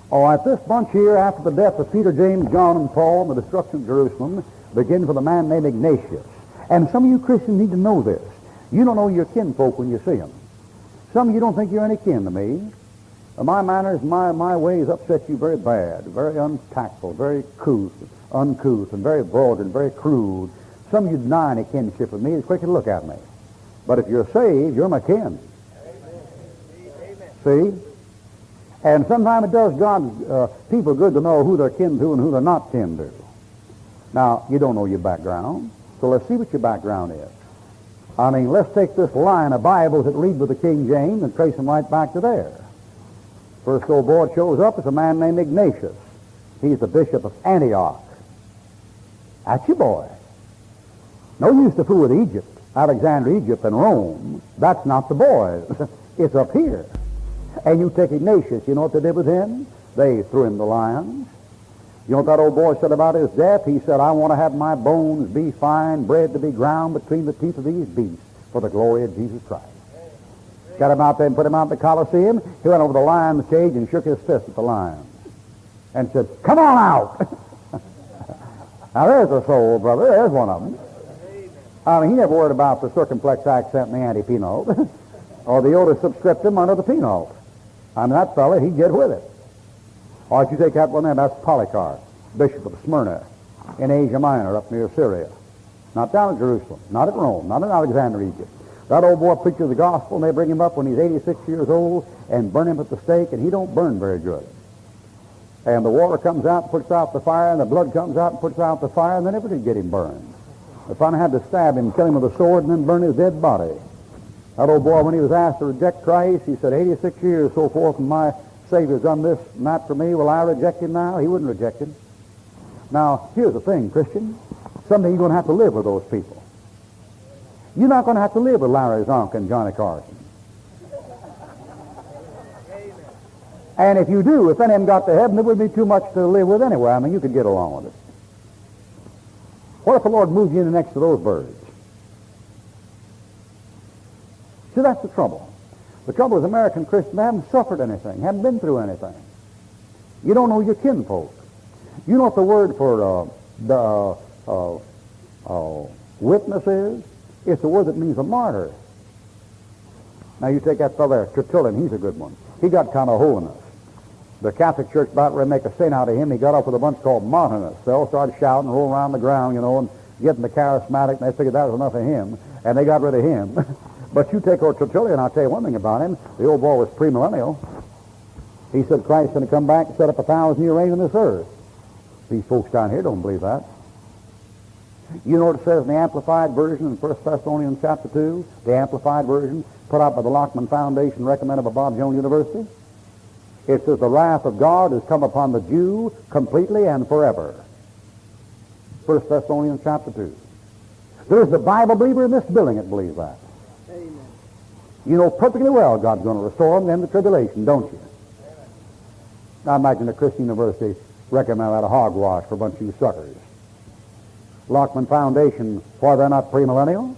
All right, this bunch here, after the death of Peter, James, John, and Paul, and the destruction of Jerusalem, begins with a man named Ignatius. And some of you Christians need to know this. You don't know your kinfolk when you see them. Some of you don't think you're any kin to me. My manners, my ways upset you very bad, very untactful, very uncouth, and very vulgar, and very crude. Some of you deny any kinship with me. It's quick to look at me. But if you're saved, you're my kin. See? And sometimes it does God's people good to know who they're kin to and who they're not kin to. Now, you don't know your background, so let's see what your background is. I mean, let's take this line of Bibles that read with the King James and trace them right back to there. First old boy that shows up is a man named Ignatius. He's the bishop of Antioch. That's your boy. No use to fool with Egypt, Alexandria, Egypt, and Rome. That's not the boys. It's up here. And you take Ignatius, you know what they did with him? They threw him to lions. You know what that old boy said about his death? He said, I want to have my bones be fine, bread to be ground between the teeth of these beasts for the glory of Jesus Christ. Got him out there and put him out in the Colosseum. He went over the lion's cage and shook his fist at the lions and said, come on out. Now there's a soul, brother. There's one of them. I mean, he never worried about the circumflex accent and the anti-penult or the otis subscriptum under the penult. I mean, that fella, he'd get with it. Or if you take that one there, that's Polycarp, bishop of Smyrna in Asia Minor up near Syria. Not down at Jerusalem, not at Rome, not in Alexandria, Egypt. That old boy preaches the gospel, and they bring him up when he's 86 years old and burn him at the stake, and he don't burn very good. And the water comes out and puts out the fire, and the blood comes out and puts out the fire, and they never did get him burned. They finally had to stab him, kill him with a sword, and then burn his dead body. That old boy, when he was asked to reject Christ, he said, 86 years, so forth, and my Savior's done this and that for me. Will I reject him now? He wouldn't reject him. Now, here's the thing, Christian. Someday you're going to have to live with those people. You're not going to have to live with Larry Zonk and Johnny Carson. And if you do, if any of them got to heaven, there wouldn't be too much to live with anyway. I mean, you could get along with it. What if the Lord moved you in next to those birds? See, that's the trouble. The trouble is American Christians haven't suffered anything, haven't been through anything. You don't know your kinfolk. You know what the word for witness is? It's a word that means a martyr. Now you take that fellow there, Tertullian, he's a good one. He got kind of holiness. The Catholic Church about ready to make a saint out of him. He got up with a bunch called Martinists. They all started shouting, rolling around the ground, you know, and getting the charismatic, and they figured that was enough of him, and they got rid of him. But you take old Tertullian, I'll tell you one thing about him. The old boy was premillennial. He said Christ's going to come back and set up 1,000-year reign on this earth. These folks down here don't believe that. You know what it says in the Amplified Version in 1 Thessalonians chapter 2? The Amplified Version, put out by the Ruckman Foundation, recommended by Bob Jones University. It says, the wrath of God has come upon the Jew completely and forever. 1 Thessalonians chapter 2. There's a Bible believer in this building that believes that. Amen. You know perfectly well God's going to restore them in the tribulation, don't you? Amen. I imagine the Christian University recommend that a hogwash for a bunch of you suckers. Ruckman Foundation, for they're not premillennial.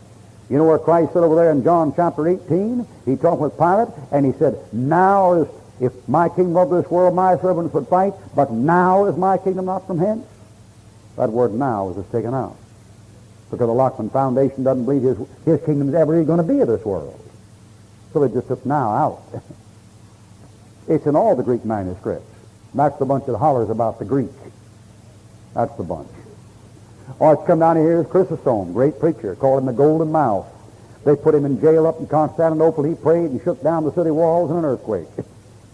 You know where Christ said over there in John chapter 18? He talked with Pilate, and he said, now is, if my kingdom of this world, my servants would fight, but now is my kingdom not from hence. That word now is just taken out. Because the Ruckman Foundation doesn't believe his kingdom is ever going to be of this world. So they just took now out. It's in all the Greek manuscripts. That's the bunch that hollers about the Greek. That's the bunch. Or it's come down here, here's Chrysostom, great preacher, called him the Golden Mouth. They put him in jail up in Constantinople. He prayed and shook down the city walls in an earthquake,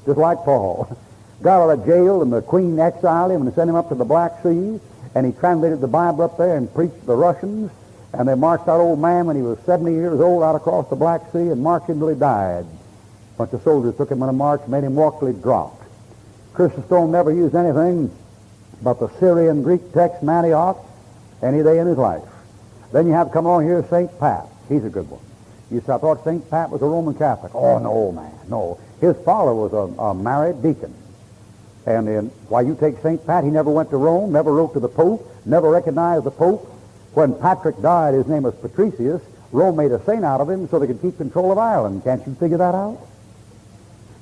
just like Paul. Got out of jail, and the queen exiled him and sent him up to the Black Sea, and he translated the Bible up there and preached to the Russians, and they marched that old man when he was 70 years old out across the Black Sea and marched him till he died. A bunch of soldiers took him on a march, made him walk till he dropped. Chrysostom never used anything but the Syrian Greek text in Antioch any day in his life. Then you have come along here St. Pat. He's a good one. You say, I thought St. Pat was a Roman Catholic. Oh, no, man, no. His father was a married deacon. And why you take St. Pat, he never went to Rome, never wrote to the Pope, never recognized the Pope. When Patrick died, his name was Patricius. Rome made a saint out of him so they could keep control of Ireland. Can't you figure that out?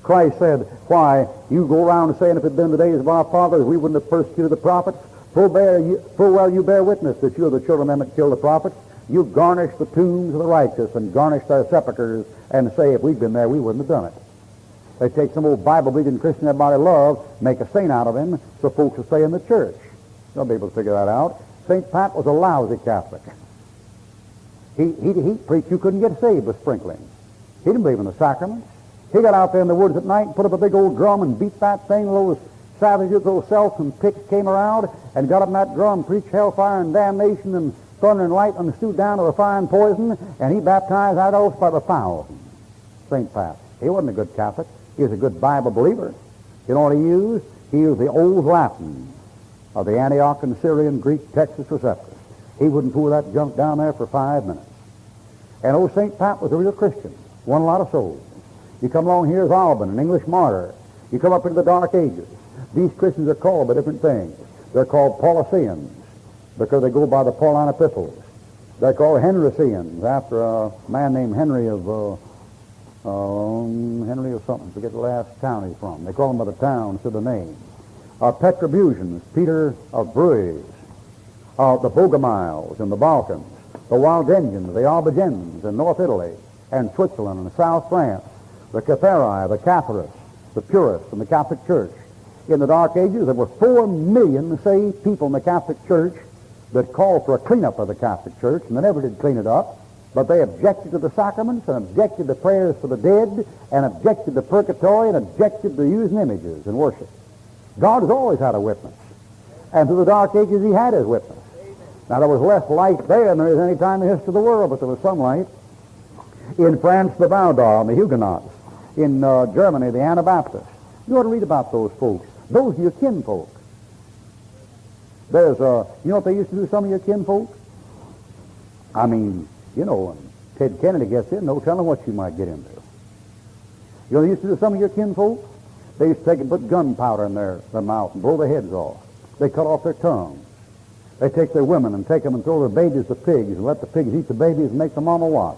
Christ said, why, you go around saying if it had been the days of our fathers, we wouldn't have persecuted the prophets. Full well you bear witness that you are the children of them that killed the prophets. You garnish the tombs of the righteous and garnish their sepulchres and say if we'd been there, we wouldn't have done it. They take some old Bible-believing Christian everybody loves, make a saint out of him, so folks will stay in the church. They'll be able to figure that out. St. Pat was a lousy Catholic. He preached you couldn't get saved with sprinkling. He didn't believe in the sacraments. He got out there in the woods at night and put up a big old drum and beat that thing. Those savages, those selfs and picks came around and got up in that drum, preached hellfire and damnation and thunder and lightning and stewed down to the fire and poison, and he baptized adults by the thousands. St. Pat. He wasn't a good Catholic. He was a good Bible believer. You know what he used? He used the old Latin of the Antioch and Syrian Greek Textus Receptus. He wouldn't pull that junk down there for 5 minutes. And old St. Pat was a real Christian. Won a lot of souls. You come along here as Alban, an English martyr. You come up into the Dark Ages. These Christians are called by different things. They're called Paulicians because they go by the Pauline epistles. They're called Henrycians after a man named Henry of something. Forget the last town he's from. They call him by the town instead of the name. Petrobusians, Peter of Bruges, the Bogomiles in the Balkans, the Waldensians, the Albigenses in North Italy and Switzerland and South France, the Cathari, the Catholics, the Purists, and the Catholic Church. In the Dark Ages, there were 4 million saved people in the Catholic Church that called for a cleanup of the Catholic Church, and they never did clean it up, but they objected to the sacraments and objected to prayers for the dead and objected to purgatory and objected to using images in worship. God has always had a witness, and through the Dark Ages he had his witness. Now, there was less light there than there is any time in the history of the world, but there was some light. In France, the Vaudois, the Huguenots. In Germany, the Anabaptists. You ought to read about those folks. Those are your kinfolk. There's, you know what they used to do, some of your kinfolk? I mean, you know, when Ted Kennedy gets in, no telling what you might get into. You know what they used to do, some of your kinfolk? They used to take and put gunpowder in their mouth and blow their heads off. They cut off their tongues. They take their women and take them and throw their babies to pigs and let the pigs eat the babies and make the mama watch.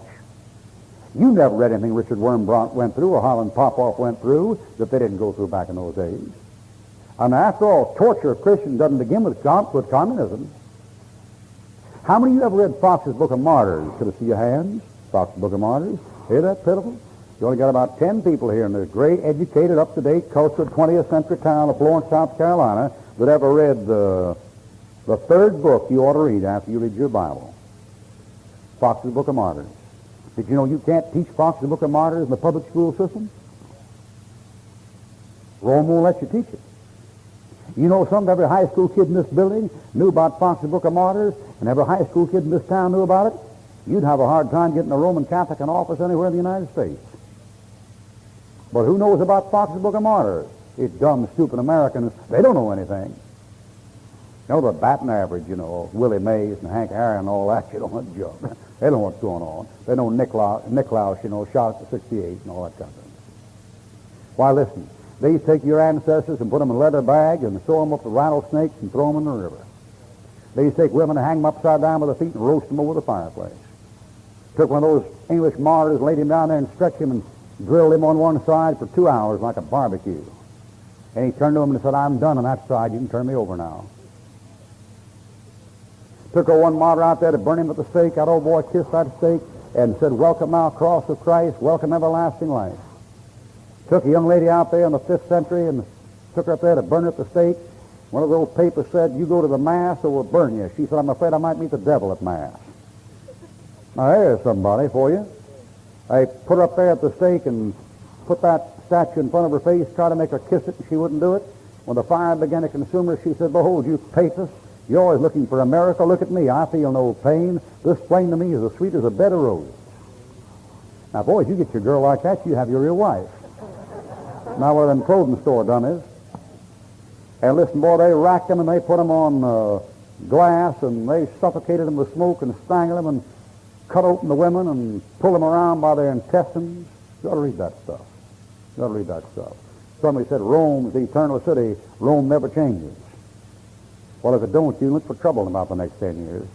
You never read anything Richard Wormbrondt went through or Holland Popoff went through that they didn't go through back in those days. And after all, torture of Christians doesn't begin with communism. How many of you ever read Fox's Book of Martyrs? Could I see your hands? Fox's Book of Martyrs. Hear that pitiful? You only got about 10 people here in this great, educated, up-to-date, cultured 20th century town of Florence, South Carolina that ever read the third book you ought to read after you read your Bible. Fox's Book of Martyrs. Did you know you can't teach Fox's Book of Martyrs in the public school system? Rome won't let you teach it. You know something? Every high school kid in this building knew about Fox's Book of Martyrs, and every high school kid in this town knew about it. You'd have a hard time getting a Roman Catholic in office anywhere in the United States. But who knows about Fox's Book of Martyrs? It's dumb, stupid Americans. They don't know anything. You know, the batting average, you know, Willie Mays and Hank Aaron and all that, you know, that junk. They don't know what's going on. They know Nicklaus, you know, shot at the 68 and all that kind of thing. Why, listen, they used to take your ancestors and put them in a leather bag and sew them up with rattlesnakes and throw them in the river. They used to take women and hang them upside down with their feet and roast them over the fireplace. Took one of those English martyrs, laid him down there and stretched him and grilled him on one side for 2 hours like a barbecue. And he turned to him and said, I'm done on that side. You can turn me over now. Took one martyr out there to burn him at the stake. That old boy kissed that stake and said, welcome thou cross of Christ, welcome everlasting life. Took a young lady out there in the 5th century and took her up there to burn her at the stake. One of those papers said, you go to the Mass or we'll burn you. She said, I'm afraid I might meet the devil at Mass. Now there's somebody for you. They put her up there at the stake and put that statue in front of her face, tried to make her kiss it, and she wouldn't do it. When the fire began to consume her, she said, behold, you papist, you're always looking for a miracle. Look at me. I feel no pain. This flame to me is as sweet as a bed of roses. Now, boys, you get your girl like that, you have your real wife. Now, what them clothing store done is, and listen, boy, they racked them and they put them on glass and they suffocated them with smoke and strangled them and cut open the women and pulled them around by their intestines. You ought to read that stuff. You ought to read that stuff. Somebody said Rome's the eternal city. Rome never changes. Well, if it don't, you look for trouble in about the next 10 years.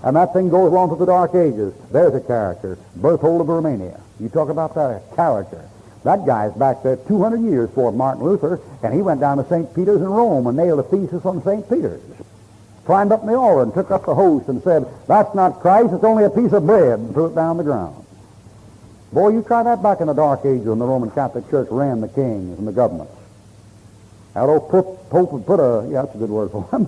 And that thing goes along to the Dark Ages. There's a character. Berthold of Romania. You talk about that character. That guy's back there 200 years before Martin Luther, and he went down to St. Peter's in Rome and nailed a thesis on St. Peter's. Climbed up in the altar and took up the host and said, "That's not Christ, it's only a piece of bread," and threw it down the ground. Boy, you try that back in the Dark Ages when the Roman Catholic Church ran the kings and the governments. That old Pope would put that's a good word for him.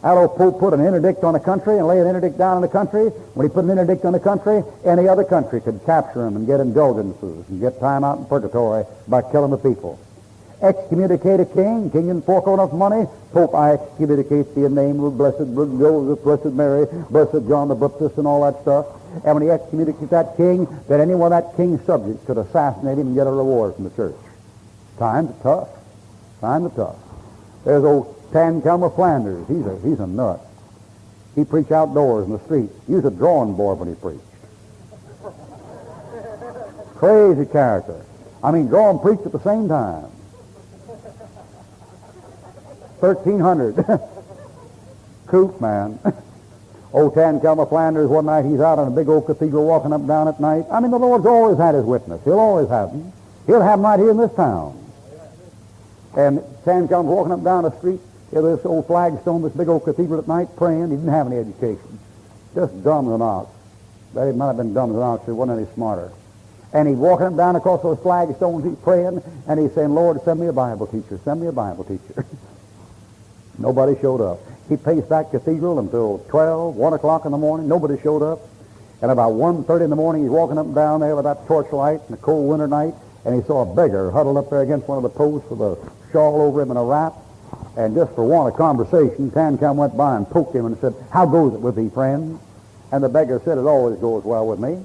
That old Pope put an interdict on a country and lay an interdict down in the country. When he put an interdict on the country, any other country could capture him and get indulgences and get time out in purgatory by killing the people. Excommunicate a king didn't fork out enough money. Pope, I excommunicate thee in the name of blessed Joseph, blessed Mary, blessed John the Baptist, and all that stuff. And when he excommunicated that king, then any one of that king's subjects could assassinate him and get a reward from the church. Times are tough. Times are tough. There's old Tancam of Flanders. He's a nut. He preached outdoors in the street. He was a drawing board when he preached. Crazy character. I mean, draw and preach at the same time. 1,300. Coop, man. Old Tancam of Flanders, one night he's out in a big old cathedral walking up and down at night. I mean, the Lord's always had his witness. He'll always have him. He'll have him right here in this town. And Tancam's walking up and down the street, this old flagstone, this big old cathedral at night, praying. He didn't have any education. Just dumb as an ox. But he might have been dumb as an ox. He wasn't any smarter. And he's walking up and down across those flagstones, he's praying, and he's saying, "Lord, send me a Bible teacher. Send me a Bible teacher." Nobody showed up. He paced that cathedral until 12, 1 o'clock in the morning. Nobody showed up. And about 1:30 in the morning, he's walking up and down there with that torchlight in a cold winter night, and he saw a beggar huddled up there against one of the posts with a shawl over him and a wrap. And just for want of conversation, Tancam went by and poked him and said, "How goes it with thee, friend?" And the beggar said, "It always goes well with me."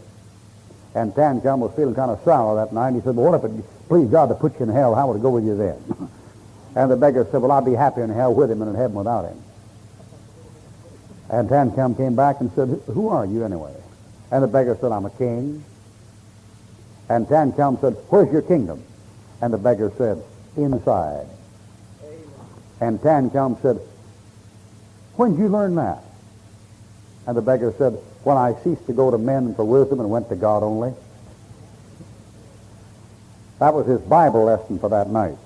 And Tancam was feeling kind of sour that night. He said, "Well, what if it pleased God to put you in hell? How would it go with you then?" And the beggar said, "Well, I'd be happier in hell with him than in heaven without him." And Tancam came back and said, "Who are you anyway?" And the beggar said, "I'm a king." And Tancam said, "Where's your kingdom?" And the beggar said, "Inside." And Tancam said, "When did you learn that?" And the beggar said, "When I ceased to go to men for wisdom and went to God only." That was his Bible lesson for that night.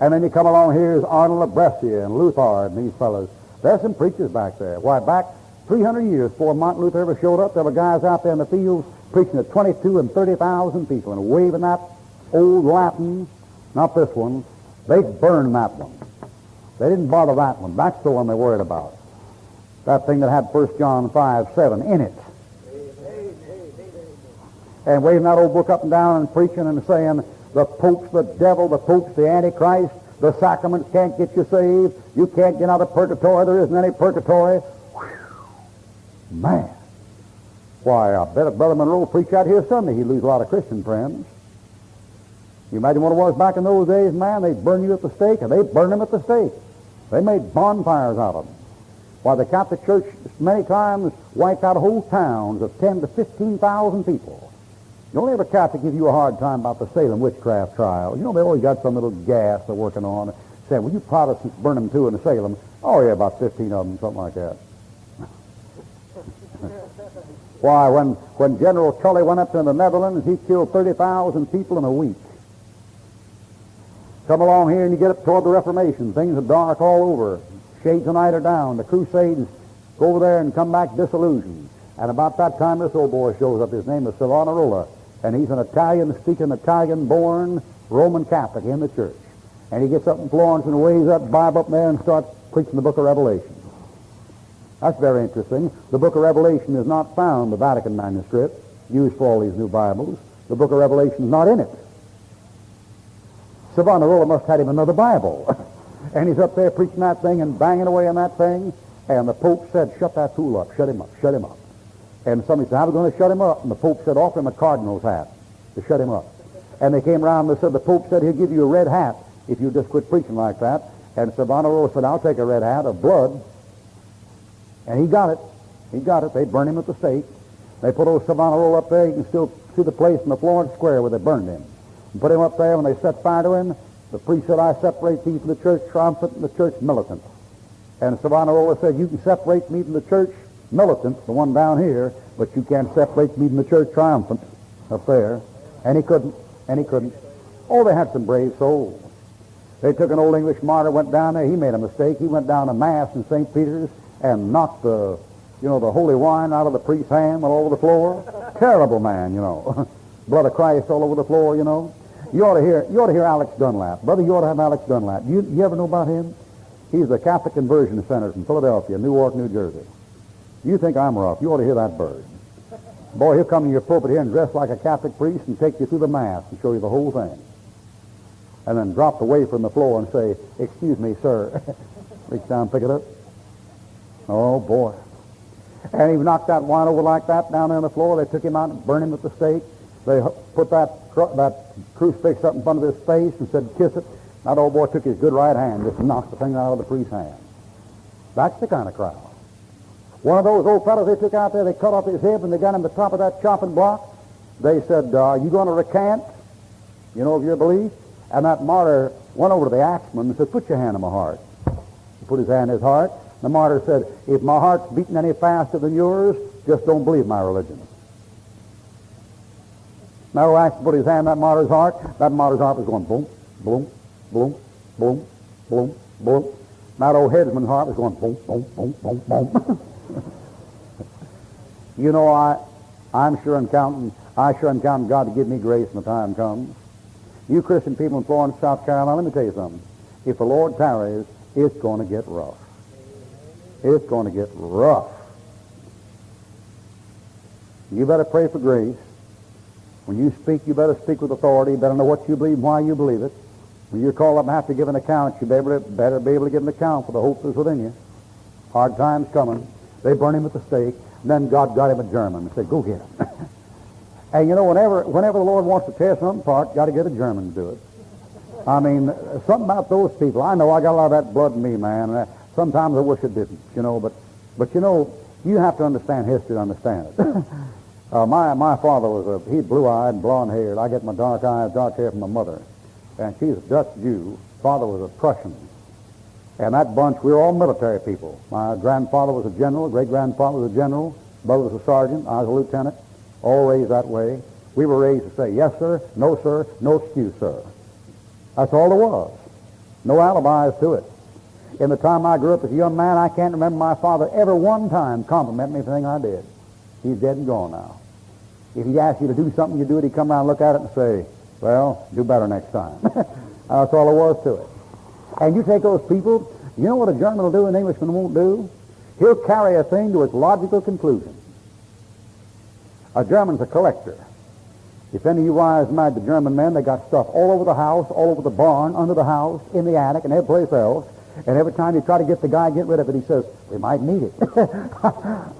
And then you come along here is Arnold of Brescia and Luther and these fellows. There's some preachers back there. Why, back 300 years before Martin Luther ever showed up, there were guys out there in the fields preaching to 22 and 30,000 people and waving that old Latin, not this one. They burned that one. They didn't bother that one. That's the one they worried about. That thing that had 1 John 5:7 in it. And waving that old book up and down and preaching and saying, the Pope's the devil, the Pope's the Antichrist, the sacraments can't get you saved, you can't get out of purgatory, there isn't any purgatory. Whew. Man. Why, I bet if Brother Monroe preached out here Sunday, he'd lose a lot of Christian friends. You imagine what it was back in those days, man? They'd burn you at the stake, and they burned them at the stake. They made bonfires out of them. Why, the Catholic Church many times wiped out whole towns of 10 to 15,000 people. You only have a Catholic give you a hard time about the Salem witchcraft trial. You know, they always got some little gas they're working on. Saying, "Well, you Protestants burn them too in Salem." Oh, yeah, about 15 of them, something like that. Why, when General Tully went up to the Netherlands, he killed 30,000 people in a week. Come along here and you get up toward the Reformation. Things are dark all over. Shades of night are down. The Crusades go over there and come back disillusioned. And about that time, this old boy shows up. His name is Savonarola. And he's an Italian-speaking, Italian-born Roman Catholic in the church. And he gets up in Florence and waves that Bible up there and starts preaching the book of Revelation. That's very interesting. The book of Revelation is not found in the Vatican manuscript used for all these new Bibles. The book of Revelation is not in it. Savonarola must have had him another Bible. And he's up there preaching that thing and banging away on that thing. And the Pope said, "Shut that fool up, shut him up, shut him up." And somebody said, "How are we going to shut him up?" And the Pope said, "Offer him a cardinal's hat to shut him up." And they came around and they said, the Pope said he'll give you a red hat if you just quit preaching like that. And Savonarola said, "I'll take a red hat of blood." And he got it. He got it. They burned him at the stake. They put old Savonarola up there. You can still see the place in the Florence Square where they burned him. And put him up there. When they set fire to him, the priest said, "I separate thee from the church triumphant and the church militant." And Savonarola said, "You can separate me from the church militant, the one down here, but you can't separate me from the church triumphant up there." And he couldn't. And he couldn't. Oh, they had some brave souls. They took an old English martyr, went down there. He made a mistake. He went down to Mass in St. Peter's and knocked the holy wine out of the priest's hand all over the floor. Terrible man, Blood of Christ all over the floor, You ought to hear Alex Dunlap. Brother, you ought to have Alex Dunlap. You ever know about him? He's the Catholic Conversion Center from Philadelphia, Newark, New Jersey. You think I'm rough. You ought to hear that bird. Boy, he'll come to your pulpit here and dress like a Catholic priest and take you through the Mass and show you the whole thing. And then drop the wafer on the floor and say, "Excuse me, sir." Reach down and pick it up. Oh, boy. And he knocked that wine over like that down there on the floor. They took him out and burned him at the stake. They put that crucifix up in front of his face and said, "Kiss it." That old boy took his good right hand, just knocked the thing out of the priest's hand. That's the kind of crowd. One of those old fellows they took out there, they cut off his hip and they got him to the top of that chopping block. They said, "Are you going to recant, of your belief?" And that martyr went over to the axeman and said, "Put your hand on my heart." He put his hand in his heart. The martyr said, "If my heart's beating any faster than yours, just don't believe my religion." Now the axeman put his hand on that martyr's heart. That martyr's heart was going boom, boom, boom, boom, boom, boom. That old headsman's heart was going boom, boom, boom, boom, boom. I sure am counting God to give me grace when the time comes. You Christian people in Florence, South Carolina, let me tell you something. If the Lord tarries, it's going to get rough. It's going to get rough. You better pray for grace. When you speak, you better speak with authority. You better know what you believe and why you believe it. When you're called up and have to give an account, you better be able to give an account for the hope that's within you. Hard times coming. They burned him at the stake. And then God got him a German and said, "Go get him." And whenever the Lord wants to tear something apart, got to get a German to do it. I mean, something about those people. I know I got a lot of that blood in me, man. Sometimes I wish it didn't, But you have to understand history to understand it. My father he blue-eyed and blonde-haired. I get my dark eyes, dark hair from my mother. And she's a Dutch Jew. Father was a Prussian. And that bunch, we were all military people. My grandfather was a general, great-grandfather was a general, brother was a sergeant, I was a lieutenant, all raised that way. We were raised to say, "Yes, sir, no, excuse, sir." That's all there was. No alibis to it. In the time I grew up as a young man, I can't remember my father ever one time complimenting me for anything I did. He's dead and gone now. If he asked you to do something, you do it, he'd come around and look at it and say, "Well, do better next time." That's all there was to it. And you take those people, you know what a German will do and an Englishman won't do? He'll carry a thing to its logical conclusion. A German's a collector. If any of you wise mad the German men, they got stuff all over the house, all over the barn, under the house, in the attic, and every place else. And every time you try to get the guy, get rid of it, he says, "We might need it."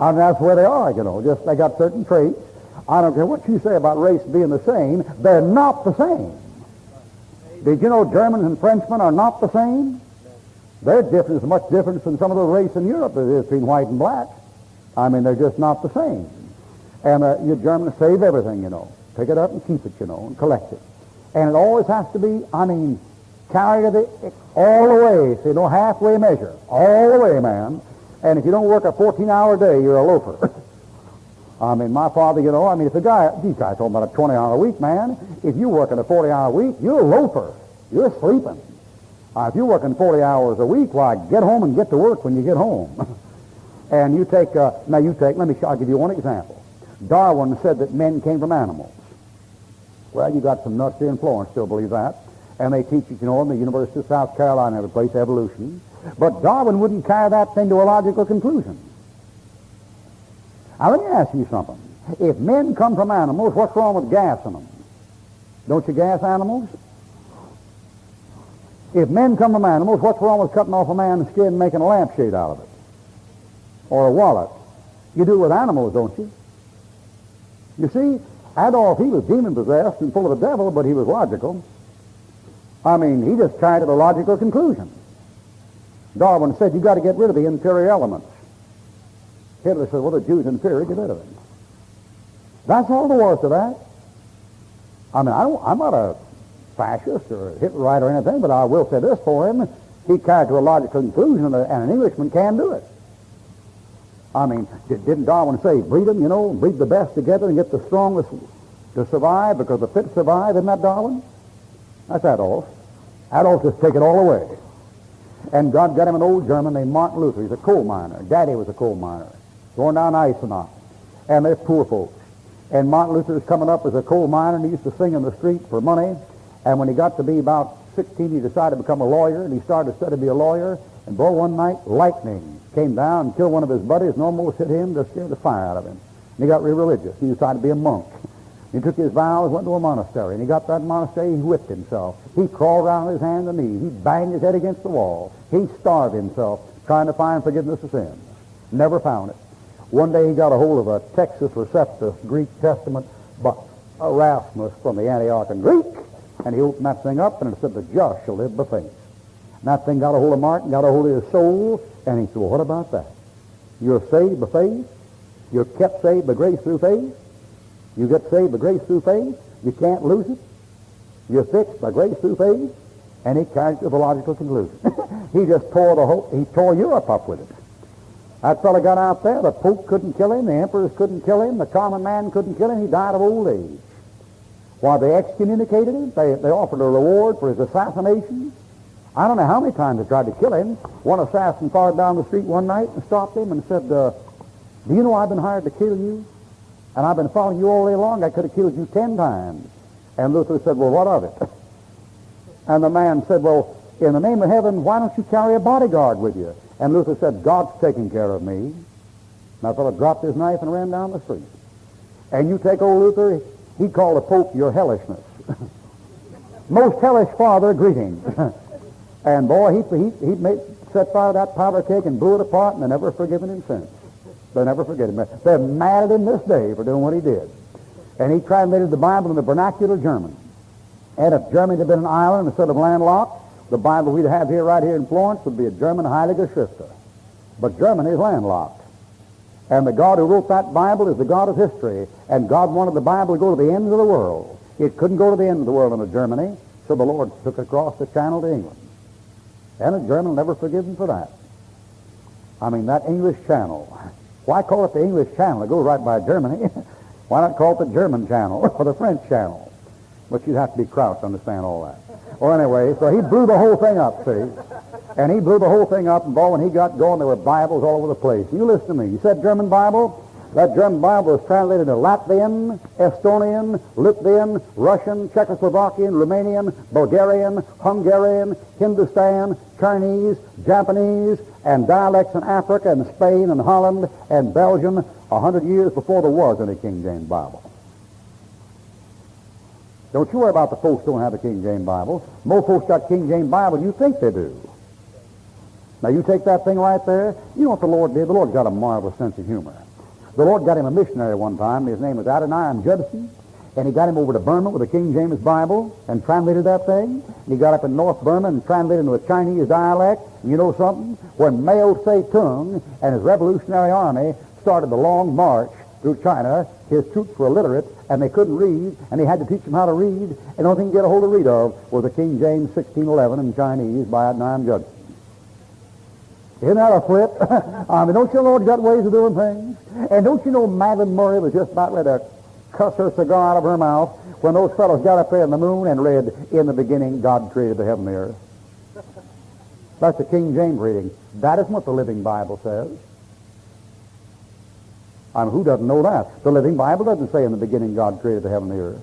And that's where they are, Just they got certain traits. I don't care what you say about race being the same. They're not the same. Did you know Germans and Frenchmen are not the same? Their difference is much different than some of the race in Europe that is between white and black. I mean, they're just not the same. And your Germans save everything, Pick it up and keep it, and collect it. And it always has to be, carried all the way, so halfway measure. All the way, man. And if you don't work a 14-hour day, you're a loafer. My father, if these guys talking about a 20-hour week, man. If you're working a 40-hour week, you're a loafer. You're sleeping. If you're working 40 hours a week, why, get home and get to work when you get home. And I'll give you one example. Darwin said that men came from animals. Well, you got some nuts here in Florence still believe that. And they teach it, in the University of South Carolina, every place, evolution. But Darwin wouldn't carry that thing to a logical conclusion. Now, let me ask you something. If men come from animals, what's wrong with gassing them? Don't you gas animals? If men come from animals, what's wrong with cutting off a man's skin and making a lampshade out of it? Or a wallet? You do it with animals, don't you? You see, Adolf, he was demon-possessed and full of the devil, but he was logical. He just carried it to a logical conclusion. Darwin said, you got to get rid of the inferior elements. Hitler said, well, the Jews are inferior, get rid of them. That's all there was to that. I'm not a fascist or a Hitlerite or anything, but I will say this for him. He carried to a logical conclusion, and an Englishman can do it. Didn't Darwin say, breed them, breed the best together and get the strongest to survive because the fit survive. Isn't that Darwin? That's Adolf. Adolf just take it all away. And God got him an old German named Martin Luther. He's a coal miner. Daddy was a coal miner. Going down Eisenach. And they're poor folks. And Martin Luther was coming up as a coal miner, and he used to sing in the street for money. And when he got to be about 16, he decided to become a lawyer, and he started to study to be a lawyer. And boy, one night, lightning came down and killed one of his buddies and almost hit him to scare the fire out of him. And he got real religious. He decided to be a monk. He took his vows, went to a monastery, and he got that monastery, he whipped himself. He crawled around on his hands and knees. He banged his head against the wall. He starved himself trying to find forgiveness of sins. Never found it. One day he got a hold of a Texas Receptus Greek Testament, but Erasmus from the Antiochian Greek, and he opened that thing up, and it said, the just shall live by faith. And that thing got a hold of Martin, got a hold of his soul, and he said, well, what about that? You're saved by faith. You're kept saved by grace through faith. You get saved by grace through faith. You can't lose it. You're fixed by grace through faith. And he carried it to the logical conclusion. He just tore Europe up with it. That fellow got out there. The Pope couldn't kill him. The emperors couldn't kill him. The common man couldn't kill him. He died of old age. While they excommunicated him, they offered a reward for his assassination. I don't know how many times they tried to kill him. One assassin followed down the street one night and stopped him and said, do you know I've been hired to kill you? And I've been following you all day long. I could have killed you 10 times. And Luther said, well, what of it? And the man said, well, in the name of heaven, why don't you carry a bodyguard with you? And Luther said, God's taking care of me. And that fellow dropped his knife and ran down the street. And you take old Luther, he called the Pope your hellishness. Most hellish father, greetings. And boy, he set fire to that powder keg and blew it apart, and they never forgiven him since. They never forget him. They're mad at him this day for doing what he did. And he translated the Bible in the vernacular German. And if Germany had been an island instead of landlocked, the Bible we'd have here, right here in Florence, would be a German Heilige Schrift. But Germany is landlocked. And the God who wrote that Bible is the God of history. And God wanted the Bible to go to the ends of the world. It couldn't go to the end of the world into Germany, so the Lord took it across the channel to England. And the German will never forgive him for that. I mean, that English Channel. Why call it the English Channel? It goes right by Germany. Why not call it the German Channel or the French Channel? But you'd have to be Kraut to understand all that. Well, anyway, so he blew the whole thing up, see? And he blew the whole thing up, and boy, when he got going, there were Bibles all over the place. You listen to me. You said German Bible? That German Bible was translated into Latvian, Estonian, Lithuanian, Russian, Czechoslovakian, Romanian, Bulgarian, Hungarian, Hindustan, Chinese, Japanese, and dialects in Africa and Spain and Holland and Belgium 100 years before there was any King James Bible. Don't you worry about the folks who don't have the King James Bible. Most folks got King James Bible, you think they do. Now you take that thing right there, you know what the Lord did? The Lord got a marvelous sense of humor. The Lord got him a missionary one time. His name was Adoniram Judson. And he got him over to Burma with a King James Bible and translated that thing. And he got up in North Burma and translated into a Chinese dialect. And you know something? When Mao Zedong and his revolutionary army started the long march through China, his troops were illiterate and they couldn't read, and he had to teach them how to read. And the only thing he could get a hold of read of was the King James 1611 in Chinese by Adoniram Judson. Isn't that a flip? I mean, don't you know Lord got ways of doing things? And don't you know Madeline Murray was just about ready to cuss her cigar out of her mouth when those fellows got up there in the moon and read, in the beginning God created the heaven and the earth. That's the King James reading. That isn't what the Living Bible says. I mean, who doesn't know that? The Living Bible doesn't say in the beginning God created the heaven and the earth.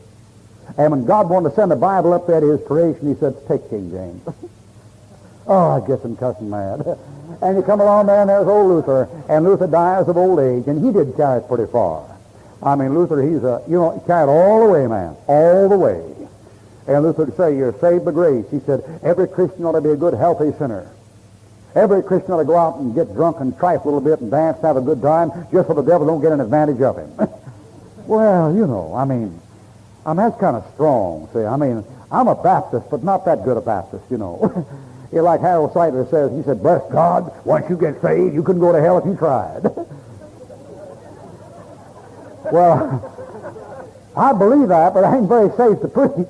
And when God wanted to send the Bible up there to his creation, he said, take King James. Oh, I guess I'm cussing mad. And you come along there, and there's old Luther, and Luther dies of old age, and he did carry it pretty far. I mean, Luther, he carried all the way, man, all the way. And Luther would say, you're saved by grace. He said, every Christian ought to be a good, healthy sinner. Every Christian ought to go out and get drunk and tripe a little bit and dance and have a good time, just so the devil don't get an advantage of him. Well, you know, I mean, that's kind of strong, see. I mean, I'm a Baptist, but not that good a Baptist, you know. You're like Harold Seidler says, he said, bless God, once you get saved, you couldn't go to hell if you tried. Well, I believe that, but I ain't very safe to preach.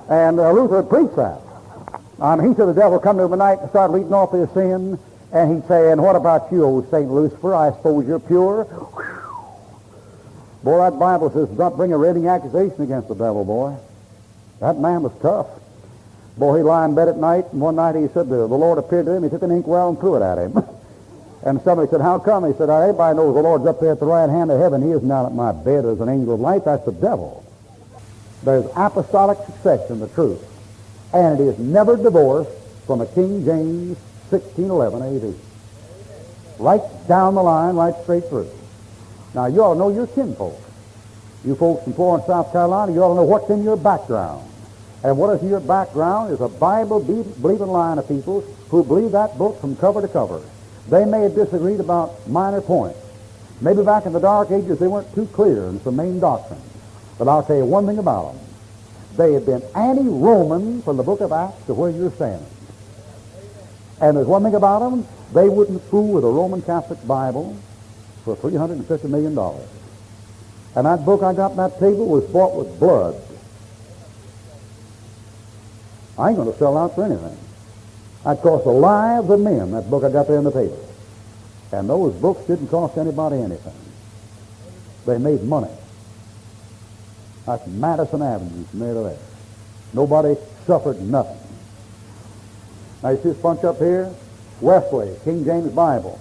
And Luther preached that. He said the devil come to him at night and start eating off his sin, and he'd say, and what about you, old St. Lucifer? I suppose you're pure. Boy, that Bible says not bring a rating accusation against the devil, boy. That man was tough. Boy, he lay in bed at night, and one night he said the Lord appeared to him. He took an inkwell and threw it at him. And somebody said, how come? He said, everybody knows the Lord's up there at the right hand of heaven. He isn't down at my bed as an angel of light. That's the devil. There's apostolic succession in the truth. And it is never divorced from a King James 1611 AD. Right down the line, right straight through. Now, you ought to know your kinfolk. You folks from Florence, South Carolina, you ought to know what's in your background. And what is in your background is a Bible-believing line of people who believe that book from cover to cover. They may have disagreed about minor points. Maybe back in the Dark Ages they weren't too clear in some main doctrines. But I'll tell you one thing about them. They have been anti-Roman from the book of Acts to where you're standing. And there's one thing about them. They wouldn't fool with a Roman Catholic Bible for $350 million. And that book I got on that table was bought with blood. I ain't going to sell out for anything. That cost the lives of men, that book I got there on the table. And those books didn't cost anybody anything. They made money. That's Madison Avenue from there to there. Nobody suffered nothing. Now you see this bunch up here? Wesley, King James Bible.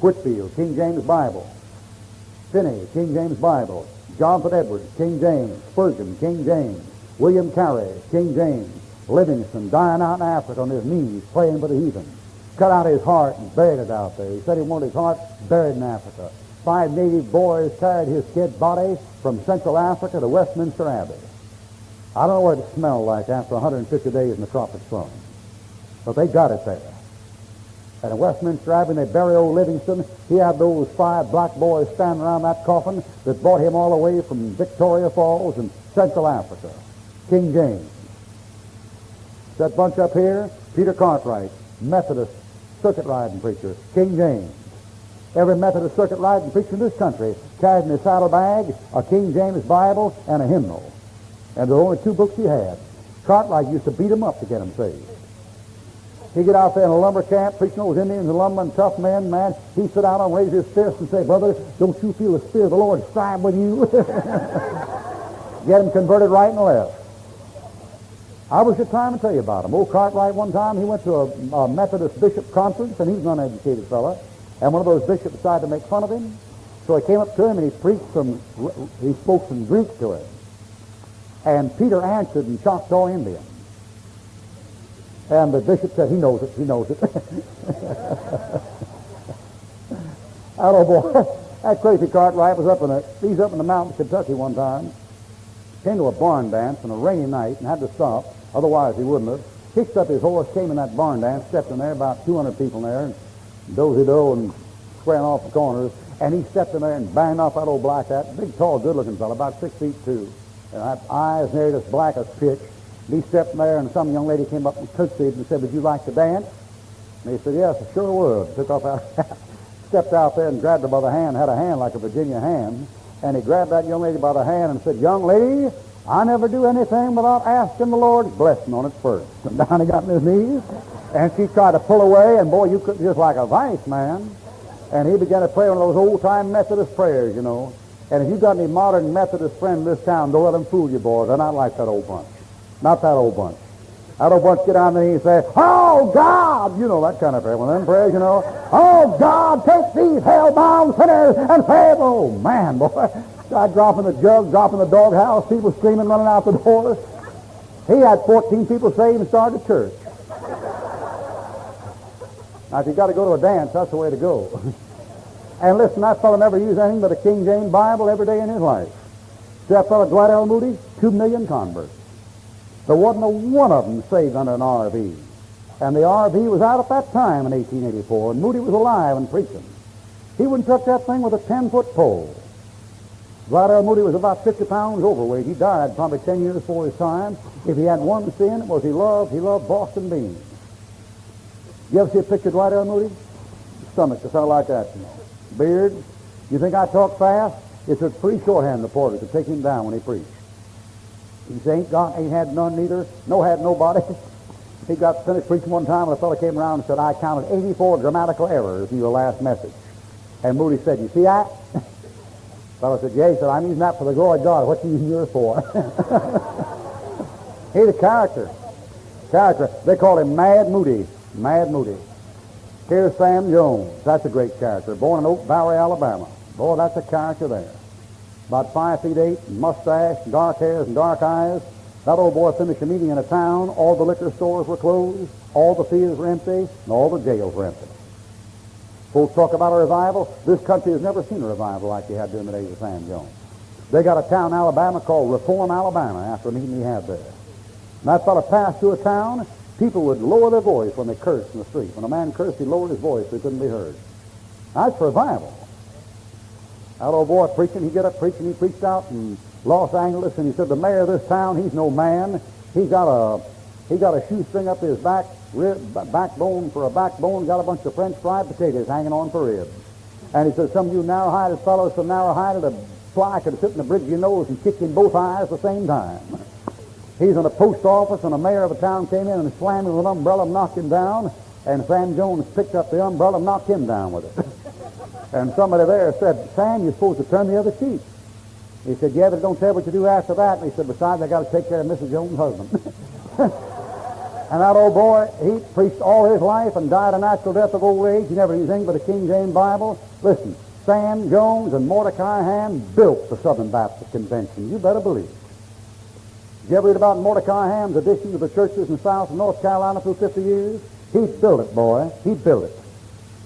Whitfield, King James Bible. Finney, King James Bible. Jonathan Edwards, King James. Spurgeon, King James. William Carey, King James. Livingston, dying out in Africa on his knees, praying for the heathen. Cut out his heart and buried it out there. He said he wanted his heart buried in Africa. 5 native boys carried his dead body from Central Africa to Westminster Abbey. I don't know what it smelled like after 150 days in the tropic sun, but they got it there. And in Westminster Abbey, they bury old Livingston. He had those 5 black boys standing around that coffin that brought him all the way from Victoria Falls in Central Africa. King James. That bunch up here, Peter Cartwright, Methodist circuit riding preacher, King James. Every Methodist circuit riding preacher in this country carried in his saddlebag a King James Bible and a hymnal. And there were only 2 books he had. Cartwright used to beat him up to get him saved. He'd get out there in a lumber camp, preaching those Indians and lumbermen, tough men, man. He'd sit down and raise his fist and say, brother, don't you feel the Spirit of the Lord strive with you? Get him converted right and left. I was at time to tell you about him. Old Cartwright one time, he went to a Methodist bishop conference, and he's an uneducated fellow, and one of those bishops decided to make fun of him. So he came up to him and he spoke some Greek to him. And Peter answered in Choctaw Indian. And the bishop said, he knows it. Oh boy, that crazy Cartwright was he's up in the mountains of Kentucky one time. Came to a barn dance on a rainy night and had to stop, otherwise he wouldn't have. Kicked up his horse, came in that barn dance, stepped in there, about 200 people in there, and dozy-do and squaring off the corners, and he stepped in there and banged off that old black hat, big, tall, good-looking fellow, about 6 feet 2, and had eyes nearly as black as pitch. And he stepped in there, and some young lady came up and curtsied and said, would you like to dance? And he said, yes, I sure would. Took off that hat, stepped out there and grabbed her by the hand, had a hand like a Virginia hand. And he grabbed that young lady by the hand and said, young lady, I never do anything without asking the Lord's blessing on it first. And down he got on his knees, and she tried to pull away, and boy, you couldn't, just like a vice, man. And he began to pray one of those old-time Methodist prayers, you know. And if you got any modern Methodist friend in this town, don't let them fool you, boys. They're not like that old bunch. Not that old bunch. That old bunch get on there and say, oh, God! You know, that kind of prayer. One of them prayers, you know. Oh, God, take these hell-bound sinners and save. Oh, man, boy. Started dropping the jug, dropping the doghouse, people screaming, running out the door. He had 14 people saved and started a church. Now, if you got to go to a dance, that's the way to go. And listen, that fellow never used anything but a King James Bible every day in his life. See that fellow Dwight L. Moody? 2 million converts. There wasn't a one of them saved under an RV. And the RV was out at that time in 1884, and Moody was alive and preaching. He wouldn't touch that thing with a 10-foot pole. Dwight L. Moody was about 50 pounds overweight. He died probably 10 years before his time. If he had one sin, it was he loved Boston beans. You ever see a picture of Dwight L. Moody? His stomach just sound like that, you know. Beard. You think I talk fast? It took 3 shorthand reporters to take him down when he preached. He said, ain't had none neither, no had nobody. He got finished preaching one time, and a fellow came around and said, I counted 84 grammatical errors in your last message. And Moody said, you see that? fellow said, yeah. He said, I'm using that for the glory of God. What you using yours for? He's a character. They call him Mad Moody. Mad Moody. Here's Sam Jones. That's a great character. Born in Oak Valley, Alabama. Boy, that's a character there. About 5 feet 8, mustache, dark hairs, and dark eyes. That old boy finished a meeting in a town. All the liquor stores were closed. All the theaters were empty. And all the jails were empty. Folks talk about a revival. This country has never seen a revival like they had during the days of Sam Jones. They got a town in Alabama called Reform, Alabama, after a meeting he had there. And that fellow passed through a town. People would lower their voice when they cursed in the street. When a man cursed, he lowered his voice so he couldn't be heard. That's revival. That old boy preaching, he got up preaching. He preached out in Los Angeles, and he said, the mayor of this town, he's no man. He got a shoestring up his backbone for a backbone, got a bunch of French fried potatoes hanging on for ribs. And he said, some of you narrow-hided fellows so narrow-hided a fly could sit in the bridge of your nose and kick you in both eyes at the same time. He's in a post office, and the mayor of a town came in and slammed him with an umbrella and knocked him down, and Sam Jones picked up the umbrella and knocked him down with it. And somebody there said, Sam, you're supposed to turn the other cheek. He said, yeah, but don't tell what you do after that. And he said, besides, I got to take care of Mrs. Jones' husband. And that old boy, he preached all his life and died a natural death of old age. He never used anything but a King James Bible. Listen, Sam Jones and Mordecai Ham built the Southern Baptist Convention. You better believe it. Did you ever read about Mordecai Ham's addition to the churches in South and North Carolina through 50 years? He built it, boy. He built it.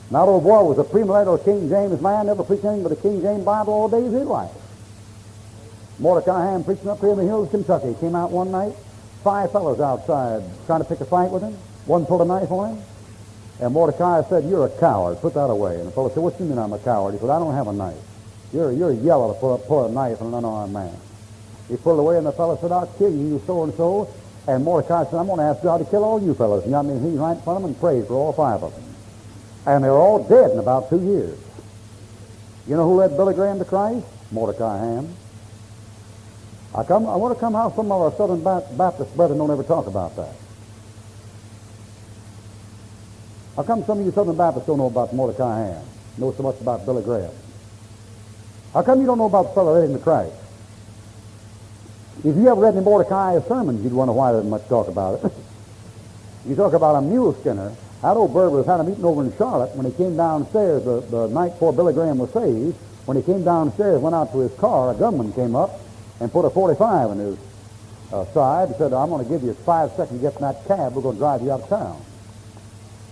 And that old boy was a premillennial King James man, never preached anything but a King James Bible all days of his life. Mordecai Ham preaching up here in the hills of Kentucky. Came out one night, 5 fellows outside trying to pick a fight with him. One pulled a knife on him. And Mordecai said, you're a coward. Put that away. And the fellow said, what do you mean I'm a coward? He said, I don't have a knife. You're yellow to pull a knife on an unarmed man. He pulled away, and the fellow said, I'll kill you, so-and-so. And Mordecai said, I'm going to ask God to kill all you fellows. And got me he's right in front of him and prayed for all 5 of them. And they were all dead in about 2 years. You know who led Billy Graham to Christ? Mordecai Ham. I want to come how some of our Southern Baptist brethren don't ever talk about that. How come some of you Southern Baptists don't know about Mordecai Ham? Know so much about Billy Graham? How come you don't know about the fellow that led him to Christ? If you ever read any Mordecai's sermons, you'd wonder why there's much talk about it. You talk about a mule skinner. That old bird was had a meeting over in Charlotte. When he came downstairs, the night before Billy Graham was saved, when he came downstairs, went out to his car, a gunman came up and put a 45 in his side and said, I'm going to give you 5 seconds to get in that cab. We're going to drive you out of town.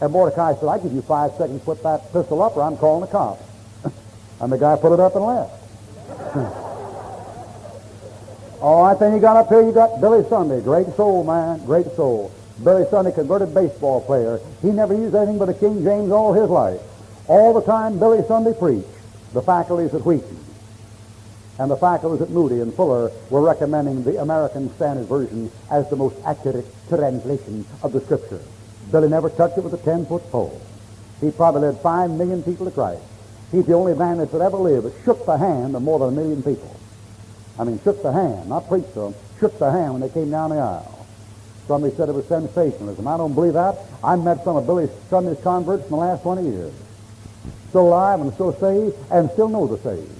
And Mordecai said, I give you 5 seconds to put that pistol up or I'm calling the cops. And the guy put it up and left. All right, then you got up here, you got Billy Sunday. Great soul, man, great soul. Billy Sunday, converted baseball player. He never used anything but a King James all his life. All the time Billy Sunday preached. The faculties at Wheaton and the faculties at Moody and Fuller were recommending the American Standard Version as the most accurate translation of the Scripture. Billy never touched it with a 10-foot pole. He probably led 5 million people to Christ. He's the only man that's ever lived that shook the hand of more than 1 million people. I mean, shook the hand, not preached to them, shook the hand when they came down the aisle. Somebody said it was sensationalism. I don't believe that. I met some of Billy Sunday's converts in the last 20 years. Still alive and still saved and still know the saved.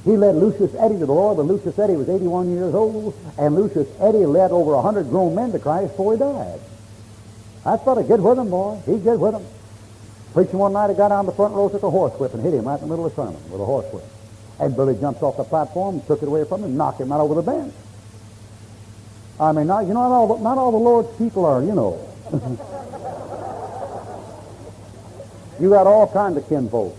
He led Lucius Eddy to the Lord when Lucius Eddy was 81 years old, and Lucius Eddy led over 100 grown men to Christ before he died. That's what a good with him, boy. He's good with him. Preaching one night, a guy down the front row took a horsewhip and hit him right in the middle of the sermon with a horsewhip. And Billy jumps off the platform, took it away from him, knocked him right over the bench. I mean, not all the Lord's people are, you know. You got all kinds of kinfolk.